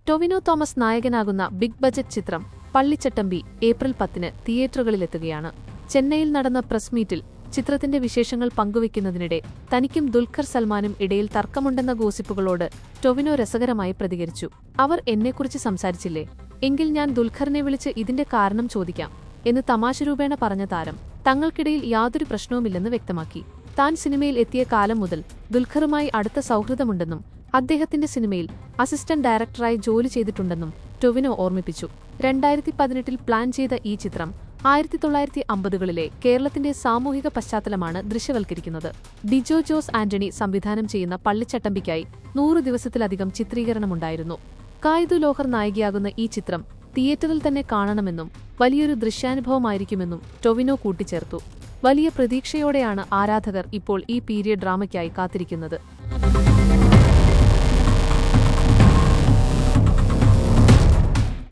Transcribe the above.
ടൊവിനോ തോമസ് നായകനാകുന്ന big budget ചിത്രം Pallichattambi April 10-ന് തിയേറ്ററുകളിലെത്തുകയാണ്. ചെന്നൈയിൽ നടന്ന പ്രസ് മീറ്റിൽ ചിത്രത്തിന്റെ വിശേഷങ്ങൾ പങ്കുവയ്ക്കുന്നതിനിടെ തനിക്കും ദുൽഖർ സൽമാനും ഇടയിൽ തർക്കമുണ്ടെന്ന ഗോസിപ്പുകളോട് ടൊവിനോ രസകരമായി പ്രതികരിച്ചു. അവർ എന്നെക്കുറിച്ച് സംസാരിച്ചില്ലേ? എങ്കിൽ ഞാൻ ദുൽഖറിനെ വിളിച്ച് ഇതിന്റെ കാരണം ചോദിക്കാം എന്ന് തമാശരൂപേണ പറഞ്ഞ താരം തങ്ങൾക്കിടയിൽ യാതൊരു പ്രശ്നവുമില്ലെന്ന് വ്യക്തമാക്കി. താൻ സിനിമയിൽ എത്തിയ കാലം മുതൽ ദുൽഖറുമായി അടുത്ത സൗഹൃദമുണ്ടെന്നും അദ്ദേഹത്തിന്റെ സിനിമയിൽ അസിസ്റ്റന്റ് ഡയറക്ടറായി ജോലി ചെയ്തിട്ടുണ്ടെന്നും ടൊവിനോ ഓർമ്മിപ്പിച്ചു. 2018-ൽ പ്ലാൻ ചെയ്ത ഈ ചിത്രം 1950കളിലെ കേരളത്തിന്റെ സാമൂഹിക പശ്ചാത്തലമാണ് ദൃശ്യവൽക്കരിക്കുന്നത്. ഡിജോ ജോസ് ആന്റണി സംവിധാനം ചെയ്യുന്ന പള്ളിച്ചട്ടമ്പിക്കായി 100 ദിവസത്തിലധികം ചിത്രീകരണമുണ്ടായിരുന്നു. കായിദു ലോഹർ നായികയാകുന്ന ഈ ചിത്രം തിയേറ്ററിൽ തന്നെ കാണണമെന്നും വലിയൊരു ദൃശ്യാനുഭവമായിരിക്കുമെന്നും ടൊവിനോ കൂട്ടിച്ചേർത്തു. വലിയ പ്രതീക്ഷയോടെയാണ് ആരാധകർ ഇപ്പോൾ ഈ പീരിയഡ് ഡ്രാമയ്ക്കായി കാത്തിരിക്കുന്നത്.